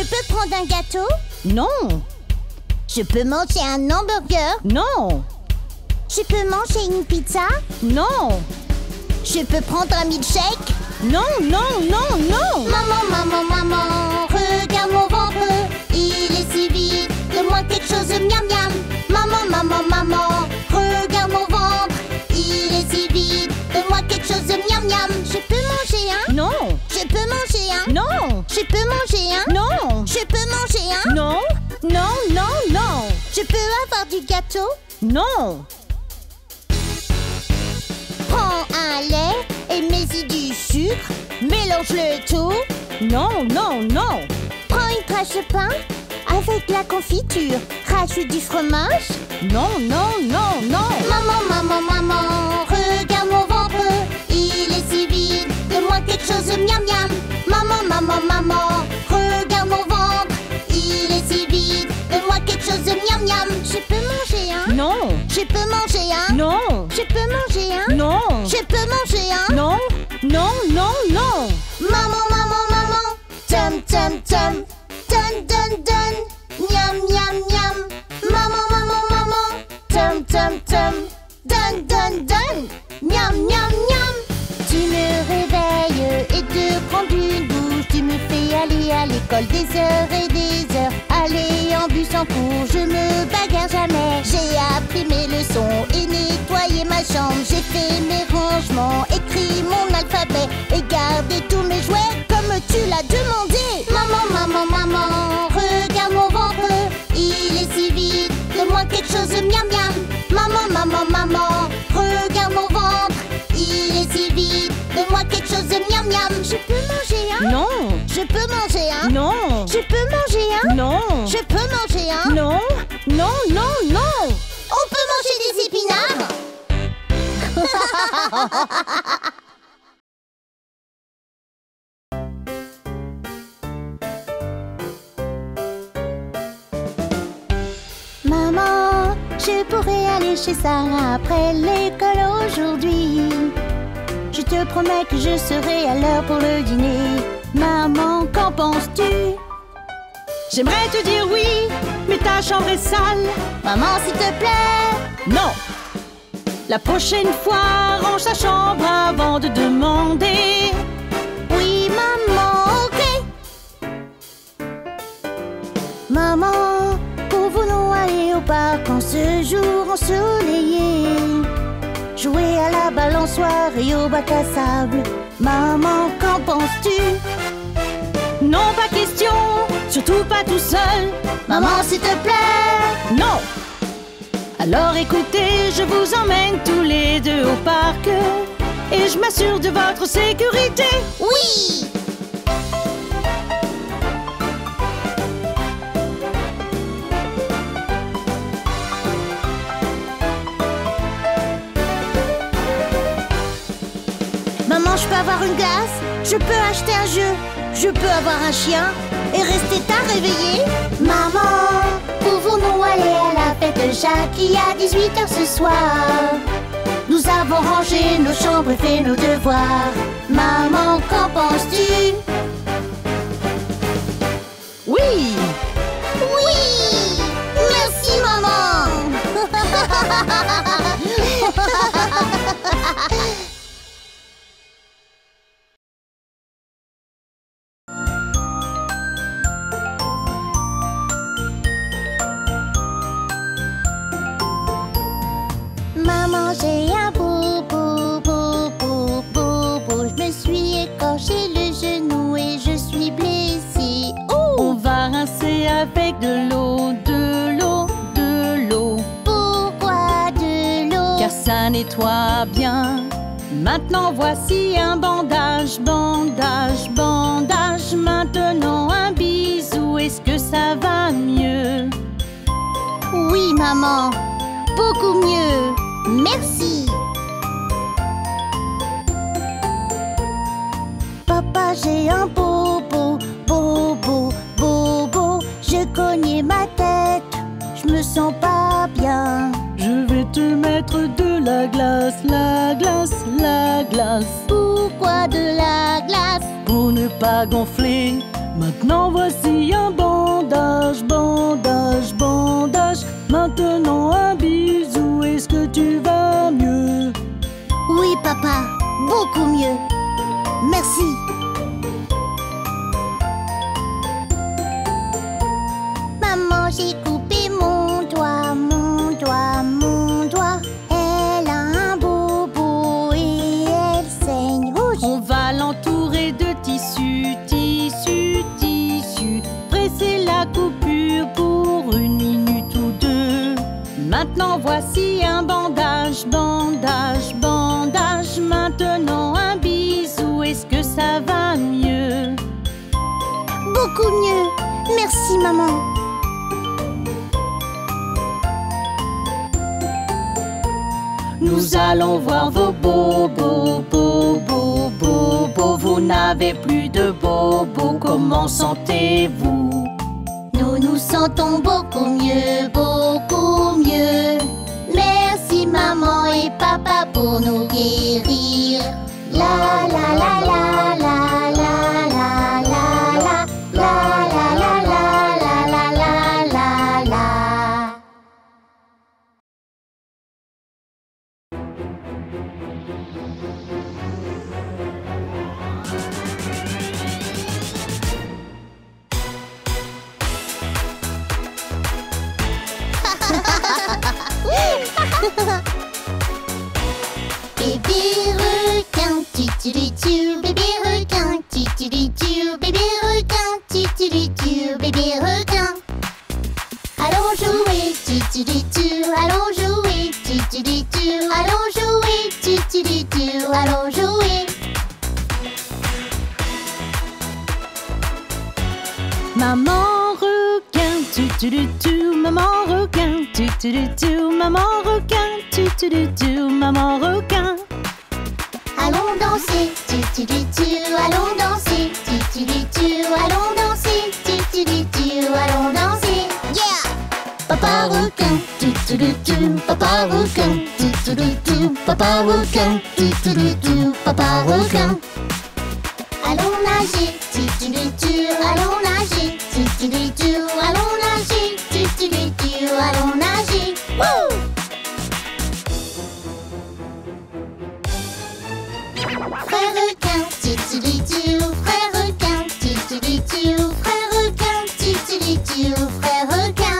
Je peux prendre un gâteau? Non. Je peux manger un hamburger? Non. Je peux manger une pizza? Non. Je peux prendre un milkshake? Non, non, non, non. Maman, maman, maman, regarde mon ventre, il est si vide, donne-moi quelque chose, miam miam. Maman, maman, maman, regarde mon ventre, il est si vide, donne-moi quelque chose, miam miam. Je peux manger un? Non. Je peux manger un? Non. Je peux manger un? Non. Je peux manger un? Non. Non, non, non. Je peux avoir du gâteau? Non. Prends un lait et mets-y du sucre, mélange-le tout. Non, non, non. Prends une tranche de pain avec la confiture, rajoute du fromage. Non, non, non, non. Maman, maman, maman, regarde mon ventre, il est si vide, donne-moi quelque chose, miam miam. Maman, maman, maman, regarde mon ventre, il est si vide, donne-moi quelque chose, miam miam. Je peux manger un? Non. Je peux manger un? Non. Je peux manger un? Non. Je peux manger un? Non. Non, non, non. Maman, maman, maman, tum tum tum, dun dun dun, miam miam miam. Maman, maman, maman, tum tum tum, dun dun dun, miam miam miam. Tu me réveilles et te prends une douche, tu me fais aller à l'école des heures et des heures. Aller en bus en cours, je me bagarre jamais. J'ai appris mes leçons et nettoyé ma chambre. J'ai fait mes rangements, écrit mon alphabet et gardé tous mes jouets comme tu l'as demandé. Maman, maman, maman, regarde mon ventre, il est si vide, donne-moi quelque chose, miam miam. Maman, maman, maman, regarde mon ventre, il est si vide, donne-moi quelque chose, miam miam. Je peux manger un? Non. Je peux manger un? Non. Je peux manger un? Non. Je peux manger un? Non. Non, non, non. On peut manger des épinards? Maman, je pourrais aller chez Sarah après l'école aujourd'hui. Je te promets que je serai à l'heure pour le dîner. Maman, qu'en penses-tu? J'aimerais te dire oui, mais ta chambre est sale. Maman, s'il te plaît. Non. La prochaine fois, range ta chambre avant de demander. Oui, maman, ok. Maman, pouvons-nous aller au parc en ce jour ensoleillé? Jouer à la balançoire et au bac à sable. Maman, qu'en penses-tu? Non, pas question, surtout pas tout seul. Maman, s'il te plaît. Non. Alors écoutez, je vous emmène tous les deux au parc et je m'assure de votre sécurité. Oui. Maman, je peux avoir une glace? Je peux acheter un jeu? Je peux avoir un chien et rester tard réveillé? Maman, pouvons-nous aller à la fête de Jackie à 18h ce soir? Nous avons rangé nos chambres et fait nos devoirs. Maman, qu'en penses-tu? Oui. Oui! Merci, maman! Maman, j'ai un boubou, boubou, boubou. Je me suis écorché le genou et je suis blessée. On va rincer avec de l'eau, de l'eau, de l'eau. Pourquoi de l'eau? Car ça nettoie bien. Maintenant voici un bandage, bandage, bandage. Maintenant un bisou, est-ce que ça va mieux? Oui, maman, beaucoup mieux. Merci. Papa, j'ai un bobo, bobo, bobo. Je cognais ma tête, je me sens pas bien. Je vais te mettre de la glace, la glace, la glace. Pourquoi de la glace? Pour ne pas gonfler, Maintenant voici un bandage, bandage, bandage. Maintenant un bisou, est-ce que tu vas mieux? Oui, papa, beaucoup mieux. Merci. Maman, j'ai coupé mon doigt, mon doigt, mon doigt. Elle a un bobo et elle saigne rouge. On va l'entourer de tissu, tissu, tissu. Presser la coupure pour 1 minute ou 2. Maintenant voici un bandage, bandage, bandage. Maintenant un bisou, est-ce que ça va mieux? Beaucoup mieux. Merci, maman. Nous allons voir vos bobos, bobos, bobos. Vous n'avez plus de bobos, comment sentez-vous? Nous nous sentons beaucoup mieux, beaucoup mieux. Merci maman et papa pour nous guérir. La la la la la la la la la la la la la la la la la. Bébé requin, tu, bébé requin, tu, bébé requin, tu, bébé requin. Allons jouer, tu, allons jouer, tu, allons jouer, tu, allons jouer. Maman requin, maman requin, maman requin, maman requin. Allons danser, allons danser, allons danser, allons danser. Yeah! Papa requin, papa requin, papa requin, papa requin. Allons nager, allons nager, allons nager, allons nager. Wouh! Frère requin, frère requin, frère requin, frère requin.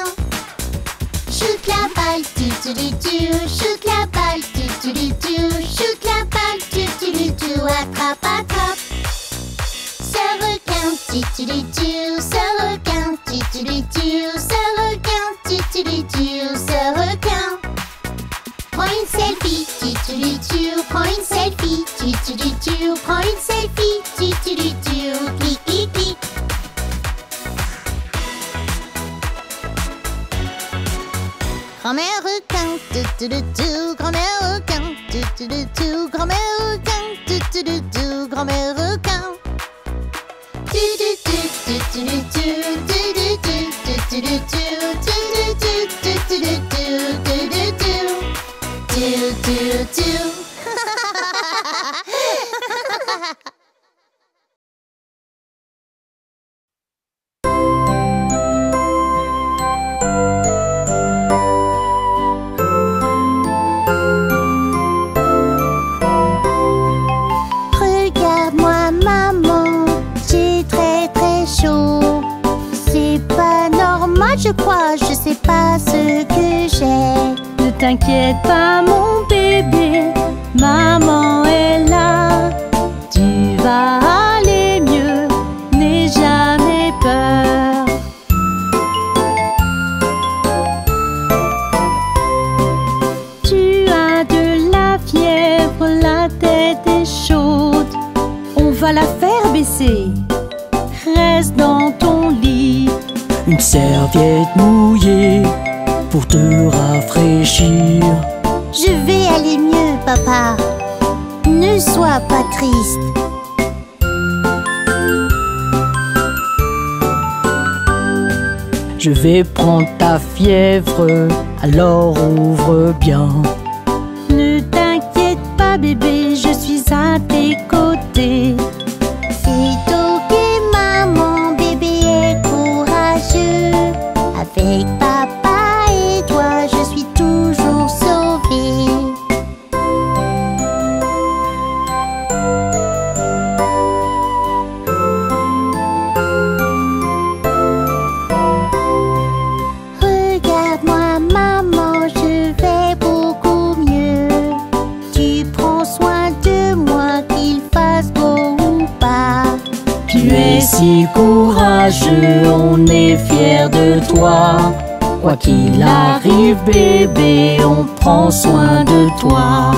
Shoot la balle, shoot la balle, shoot la balle, attrape, attrape. Sœur requin, sœur requin, sœur requin, sœur requin. Prends une selfie, prends une selfie, prends une selfie, clic, clic, clic. Grand-mère requin, grand-mère requin, grand-mère requin, grand-mère requin. Regarde-moi maman, j'ai très très chaud. C'est pas normal je crois, je sais pas ce que j'ai. Ne t'inquiète pas mon bébé, maman est là. Tu vas aller mieux, n'aie jamais peur. Tu as de la fièvre, la tête est chaude. On va la faire baisser, reste dans ton lit. Une serviette mouillée pour te rafraîchir. Je vais aller mieux papa, ne sois pas triste. Je vais prendre ta fièvre, alors ouvre bien. Ne t'inquiète pas bébé, je suis à tes côtés. C'est ok maman, bébé si courageux, on est fiers de toi. Quoi qu'il arrive bébé, on prend soin de toi.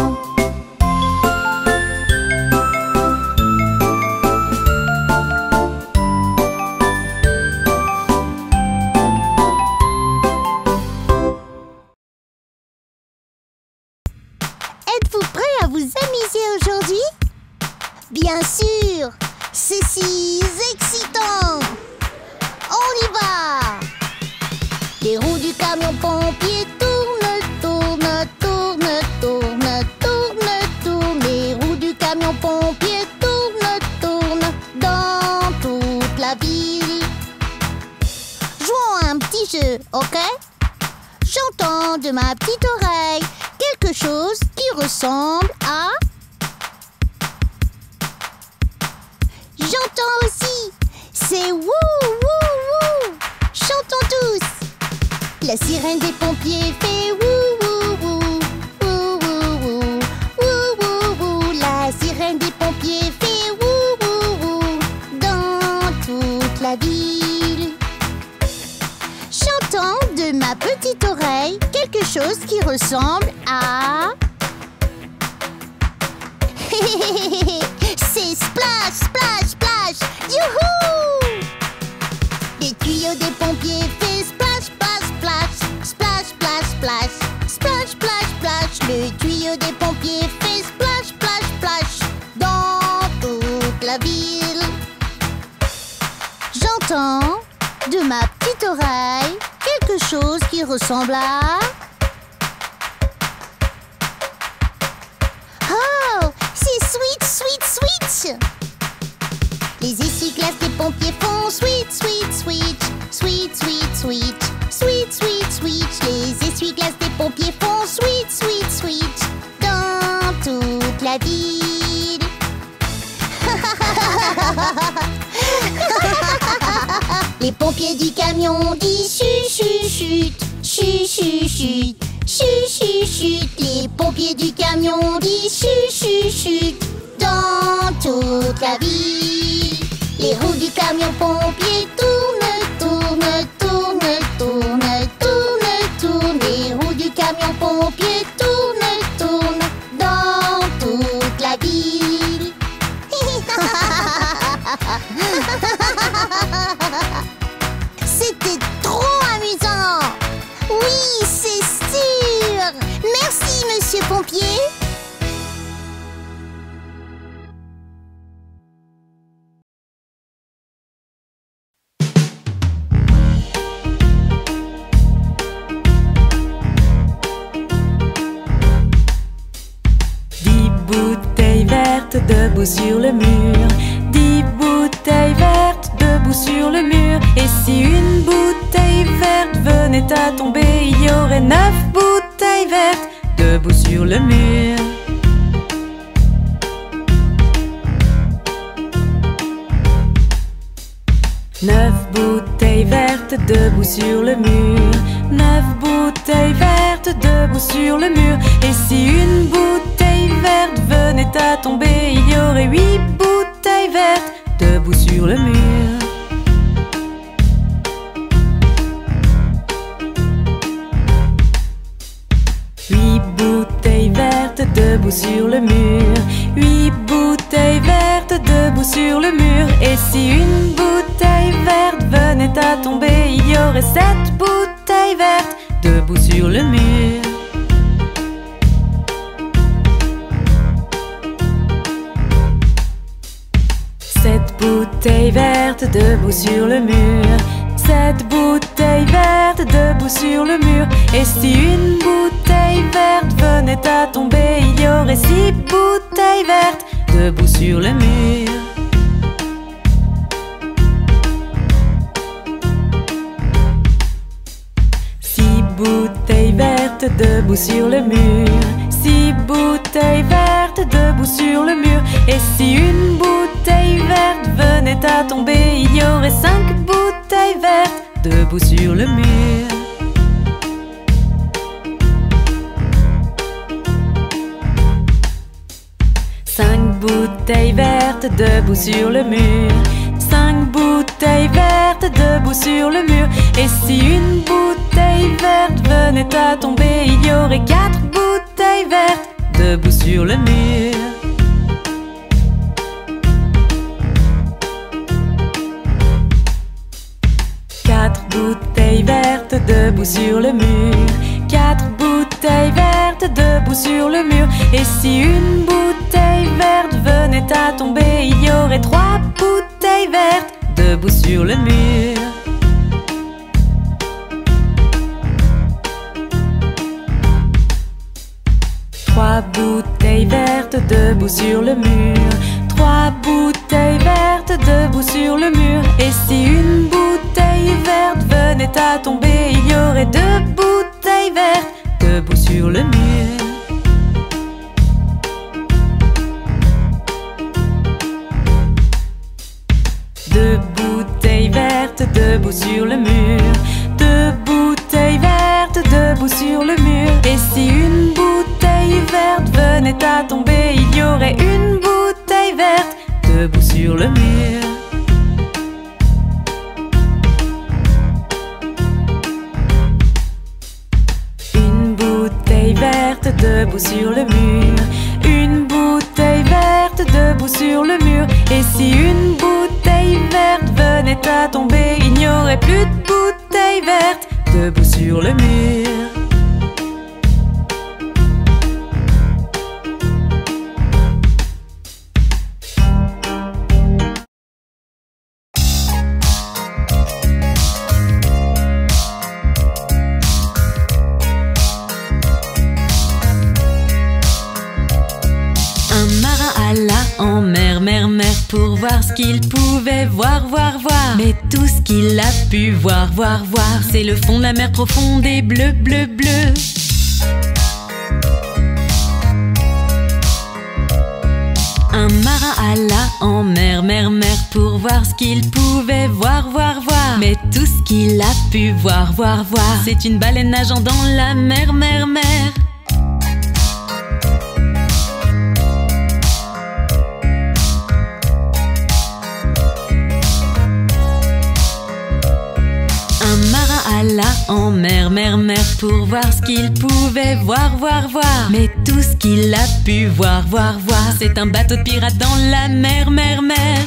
Êtes-vous prêts à vous amuser aujourd'hui? Bien sûr, c'est si excitant. On y va! Les roues du camion pompier tournent, tournent, tournent, tournent, tournent, tournent. Les roues du camion pompier tournent, tournent dans toute la ville. Jouons à un petit jeu, ok? J'entends de ma petite oreille quelque chose qui ressemble à... J'entends aussi, c'est wouh, wouh, wouh. Chantons tous. La sirène des pompiers fait wouh, wouh, wouh, wouh, wouh, wouh, wouh, wouh. La sirène des pompiers fait wouh, wouh, wouh dans toute la ville. J'entends de ma petite oreille quelque chose qui ressemble à... C'est splash, splash, splash. Youhou! Les tuyaux des pompiers fait splash, splash, splash, splash, splash, splash, splash, splash, splash. Le tuyau des pompiers fait splash, splash, splash dans toute la ville. J'entends de ma petite oreille quelque chose qui ressemble à... Oh, c'est sweet, sweet, sweet. Les essuie-glaces des pompiers font sweet, sweet, sweet, sweet, sweet, sweet, sweet, sweet, sweet. Les essuie-glaces des pompiers font sweet, sweet, sweet dans toute la ville. Les pompiers du camion disent chut, chut, chut, chut, chut, chut, chut, chut. Les pompiers du camion disent chut, chut, chut dans toute la ville. Les roues du camion pompier tournent, tournent, tournent, tournent, tournent, tournent. Les roues du camion pompier tournent, tournent dans toute la ville. C'était trop amusant. Oui, c'est sûr. Merci, monsieur pompier. Debout sur le mur, 10 bouteilles vertes debout sur le mur. Et si une bouteille verte venait à tomber, il y aurait 9 bouteilles vertes debout sur le mur. Neuf bouteilles vertes debout sur le mur, 9 bouteilles vertes debout sur le mur. Et si une bouteille verte venait à tomber, il y aurait 8 bouteilles vertes debout sur le mur. Huit bouteilles vertes debout sur le mur, 8 bouteilles vertes debout sur le mur. Et si une bouteille verte venait à tomber, il y aurait 7 bouteilles vertes debout sur le mur. Sept bouteilles vertes debout sur le mur, 7 bouteilles vertes debout sur le mur. Et si une bouteille verte venait à tomber, il y aurait 6 bouteilles vertes debout sur le mur. Bouteilles vertes debout sur le mur, 6 bouteilles vertes debout sur le mur. Et si une bouteille verte venait à tomber, il y aurait 5 bouteilles vertes debout sur le mur. Cinq bouteilles vertes debout sur le mur, 5 bouteilles bouteille verte debout sur le mur. Et si une bouteille verte venait à tomber, il y aurait 4 bouteilles vertes debout sur le mur. Quatre bouteilles vertes debout sur le mur. 4 bouteilles vertes debout sur le mur. Et si une bouteille verte venait à tomber, il y aurait 3 bouteilles vertes debout sur le mur. Trois bouteilles vertes debout sur le mur. 3 bouteilles vertes debout sur le mur. Et si une bouteille verte venait à tomber, il y aurait 2 bouteilles vertes debout sur le mur. Deux bouteilles vertes debout sur le mur. 2 bouteilles vertes debout sur le mur. Et si une bouteille verte venait à tomber, il y aurait une bouteille verte debout sur le mur. Une bouteille verte debout sur le mur. Une bouteille verte debout sur le mur. Et si une bouteille verte venait à tomber, il n'y aurait plus de bouteille verte debout sur le mur. En mer, mer, mer, pour voir ce qu'il pouvait voir, voir, voir. Mais tout ce qu'il a pu voir, voir, voir, c'est le fond de la mer profonde et bleu, bleu, bleu. Un marin alla en mer, mer, mer, pour voir ce qu'il pouvait voir, voir, voir. Mais tout ce qu'il a pu voir, voir, voir, c'est une baleine nageant dans la mer, mer, mer. En mer, mer, mer, pour voir ce qu'il pouvait voir, voir, voir. Mais tout ce qu'il a pu voir, voir, voir, c'est un bateau de pirate dans la mer, mer, mer.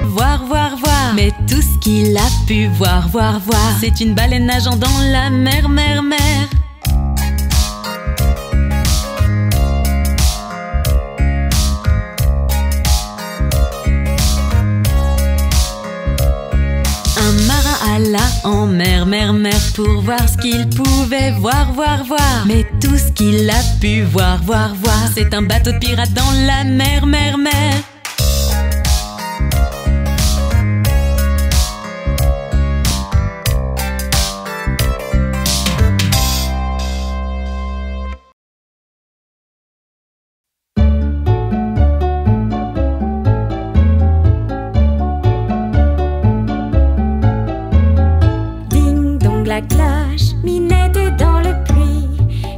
Voir, voir, voir. Mais tout ce qu'il a pu voir, voir, voir, c'est une baleine nageant dans la mer, mer, mer. En mer, mer, mer, pour voir ce qu'il pouvait voir, voir, voir. Mais tout ce qu'il a pu voir, voir, voir, c'est un bateau de pirate dans la mer, mer, mer. La cloche, Minette est dans le puits.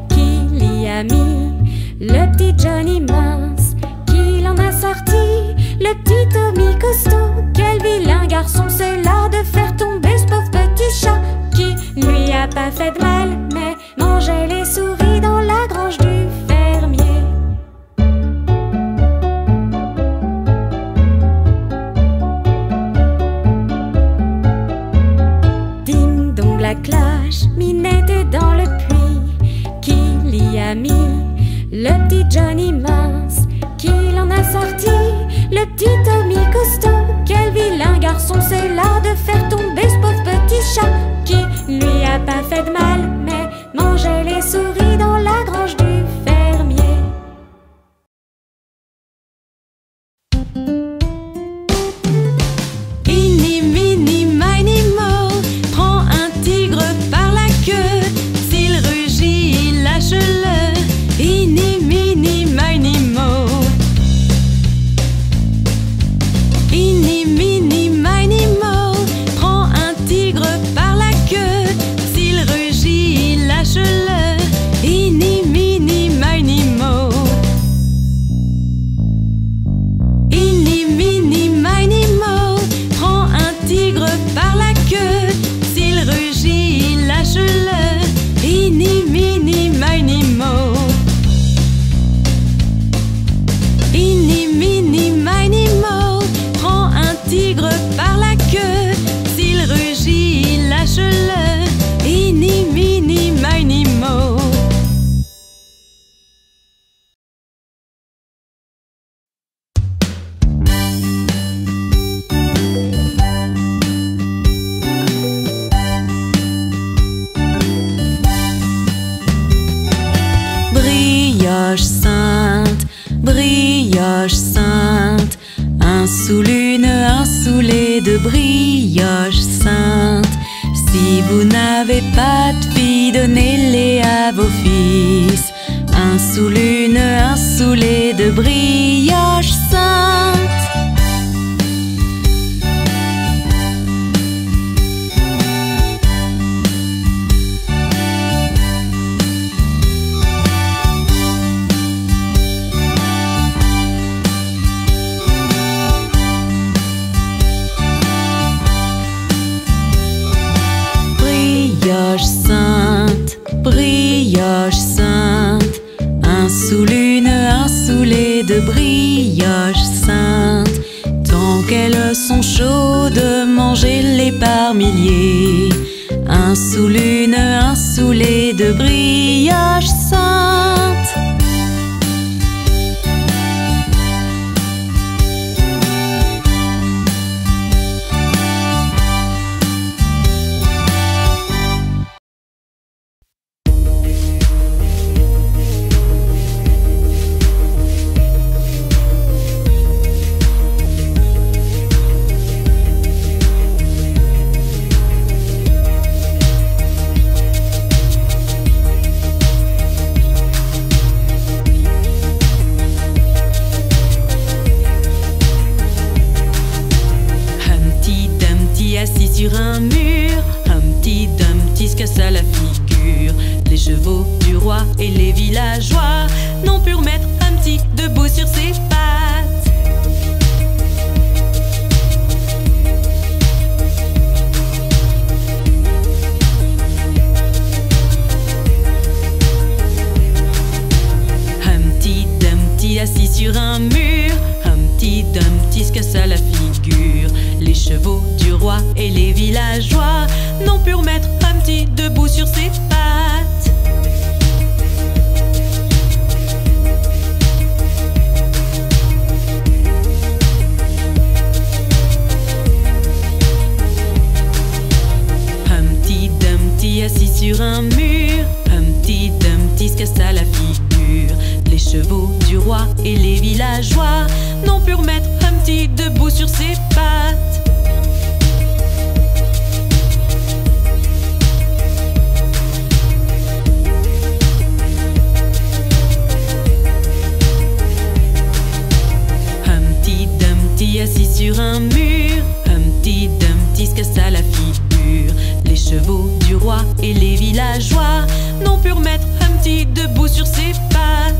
Qui l'y a mis? Le petit Johnny mince. Qui l'en a sorti? Le petit Tommy costaud. Quel vilain garçon c'est là de faire tomber ce pauvre petit chat. Qui lui a pas fait de mal, mais mangeait les souris dans la grange du fermier. Ding dong la cloche, Minette est dans le puits. Qui l'y a mis? Le petit Johnny mince. Qui l'en a sorti? Le petit Tommy costaud. Quel vilain garçon c'est là de faire tomber ce pauvre petit chat. Qui lui a pas fait de mal, mais mangeait les souris dans la grange du fermier. Inni, mini, mini, mo, prends un tigre par la queue. S'il rugit, lâche-le. Inni, mini, mini, mo. Un sous l'une, un sous les deux brioches saintes. Si vous n'avez pas de filles, donnez-les à vos fils. Un sous l'une, un sous les deux brioches saintes. Brioche sainte, brioche sainte. Un sous l'une, un sous les deux brioches saintes. Tant qu'elles sont chaudes, mangez-les par milliers. Un sous l'une, un sous les deux brioches saintes. Sur un mur, Humpty Dumpty se cassa la figure. Les chevaux du roi et les villageois n'ont pu remettre Humpty debout sur ses pattes. Humpty Dumpty assis sur un mur, Humpty Dumpty se cassa la figure. Les chevaux du roi et les villageois n'ont pu remettre Humpty debout sur ses pattes. Humpty Dumpty assis sur un mur, Humpty Dumpty se cassa la figure. Les chevaux du roi et les villageois n'ont pu remettre Humpty debout sur ses pattes. Humpty Dumpty assis sur un mur, Humpty Dumpty se cassa la figure. Les chevaux du roi et les villageois n'ont pu remettre Humpty debout sur ses pattes.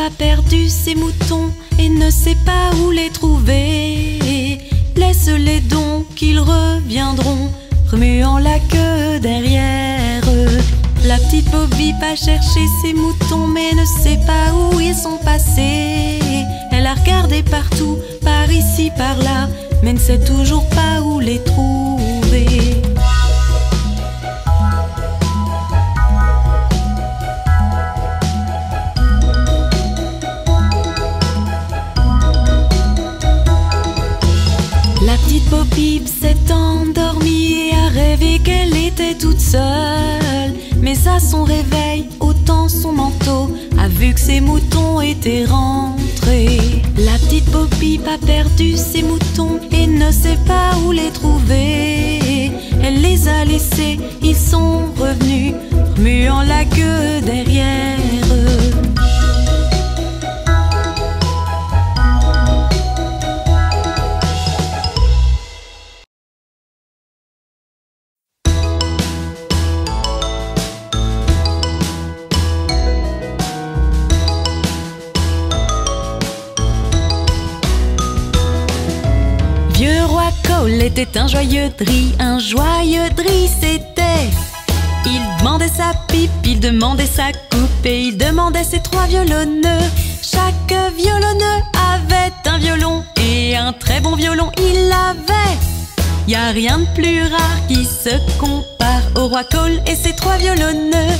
A perdu ses moutons et ne sait pas où les trouver. Laisse-les donc, ils reviendront, remuant la queue derrière eux. La petite Bobby a cherché ses moutons mais ne sait pas où ils sont passés. Elle a regardé partout, par ici, par là, mais ne sait toujours pas où les trouver. La petite Bobby s'est endormie et a rêvé qu'elle était toute seule. Mais à son réveil, ôtant son manteau, a vu que ses moutons étaient rentrés. La petite Bobby a perdu ses moutons et ne sait pas où les trouver. Elle les a laissés, ils sont revenus, remuant la queue derrière eux. Était un joyeux drille c'était. Il demandait sa pipe, il demandait sa coupe et il demandait ses trois violonneux. Chaque violonneux avait un violon et un très bon violon il avait. Y a rien de plus rare qui se compare au roi Cole et ses 3 violonneux.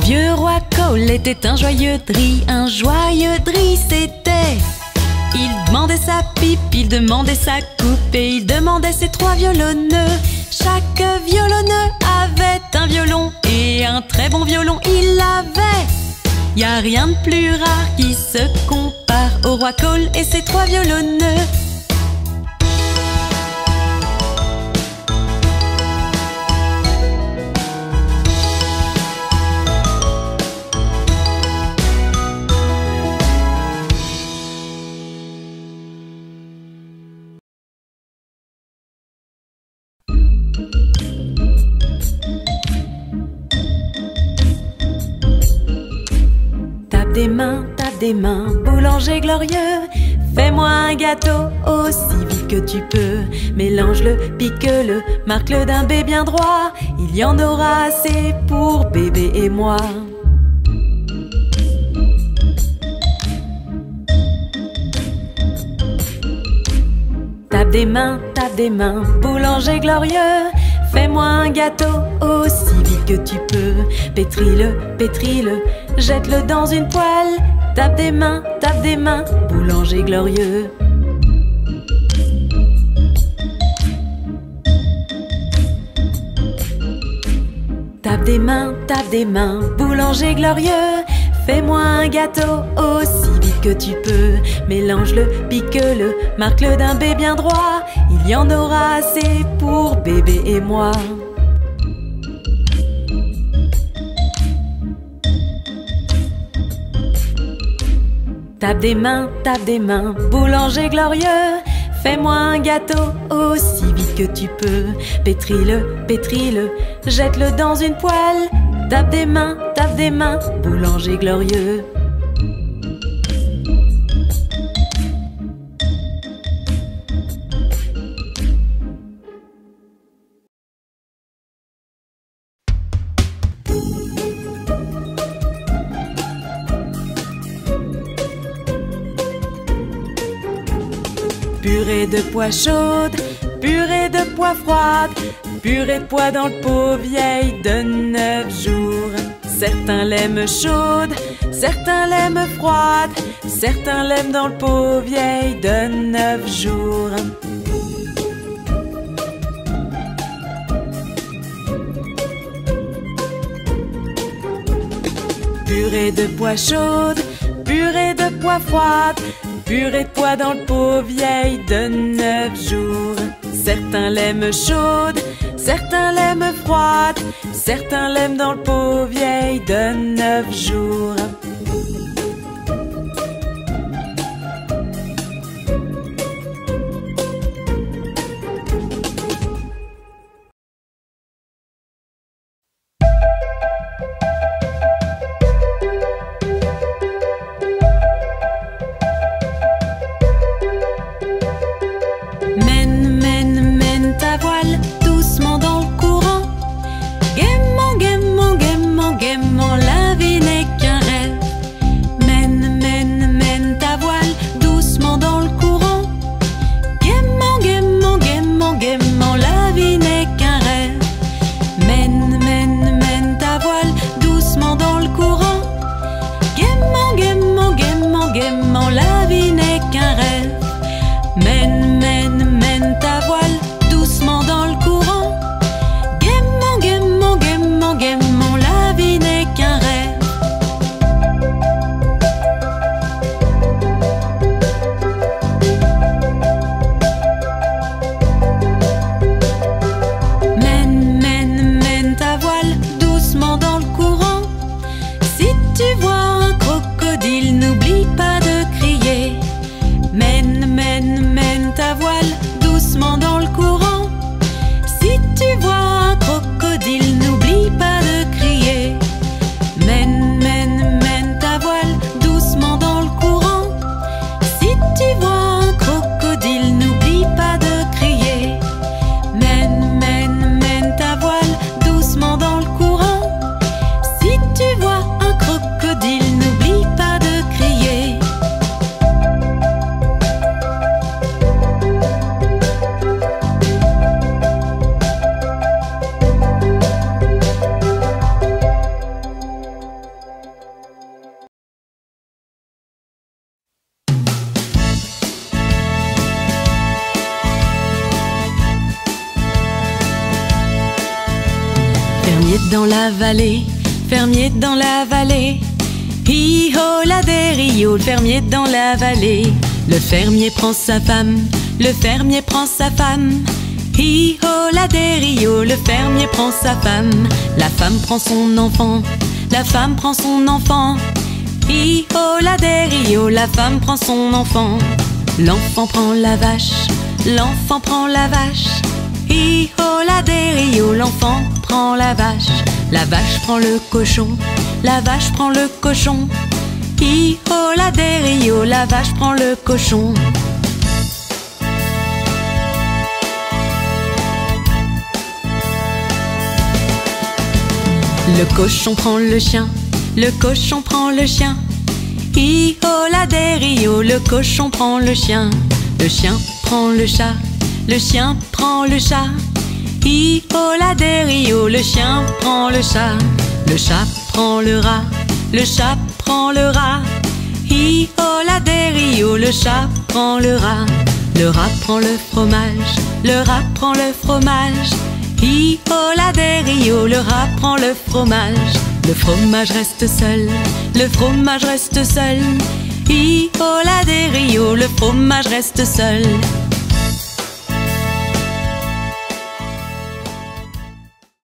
Vieux roi Cole était un joyeux dri c'était. Il demandait sa pipe, il demandait sa coupe et il demandait ses 3 violonneux. Chaque violonneux avait un violon et un très bon violon il avait. Y a rien de plus rare qui se compare au roi Cole et ses 3 violonneux. Tape des mains, boulanger glorieux. Fais-moi un gâteau aussi vite que tu peux. Mélange-le, pique-le, marque-le d'un B bien droit. Il y en aura assez pour bébé et moi. Tape des mains, boulanger glorieux. Fais-moi un gâteau aussi vite que tu peux. Pétris-le, jette-le dans une poêle. Tape des mains, boulanger glorieux. Tape des mains, boulanger glorieux. Fais-moi un gâteau aussi vite que tu peux. Mélange-le, pique-le, marque-le d'un B bien droit. Il y en aura assez pour bébé et moi. Tape des mains, boulanger glorieux. Fais-moi un gâteau aussi vite que tu peux. Pétris-le, jette-le dans une poêle. Tape des mains, boulanger glorieux. Purée de pois chaude, purée de pois froide, purée de pois dans le pot vieille de 9 jours. Certains l'aiment chaude, certains l'aiment froide, certains l'aiment dans le pot vieille de 9 jours. Purée de pois chaude, purée de pois froide, purée de pois dans le pot vieille de 9 jours. Certains l'aiment chaude, certains l'aiment froide, certains l'aiment dans le pot vieille de 9 jours. Mène ta voile doucement dans le courant. Gaiement, la vie n'est qu'un rêve. la vallée, fermier dans la vallée. Hi-ho la des Rio, le fermier dans la vallée. Le fermier prend sa femme, le fermier prend sa femme. Hi-ho la des Rio, le fermier prend sa femme. La femme prend son enfant, la femme prend son enfant. Hi-ho la des Rio, la femme prend son enfant. L'enfant prend la vache, l'enfant prend la vache. Hi-ho la des Rio, l'enfant prend la vache. La vache prend le cochon, la vache prend le cochon. Hi-ho la des Rio, la vache prend le cochon. Le cochon prend le chien, le cochon prend le chien. Hi-ho la des Rio, le cochon prend le chien. Le chien prend le chat, le chien prend le chat. Hi-ho la des Rio, le chien prend le chat. Le chat prend le rat, le chat prend le rat. Hi-ho la des Rio, le chat prend le rat. Le rat prend le fromage, le rat prend le fromage. Hi-ho la des Rio, le rat prend le fromage. Le fromage reste seul, le fromage reste seul. Hi-ho la des Rio, le fromage reste seul.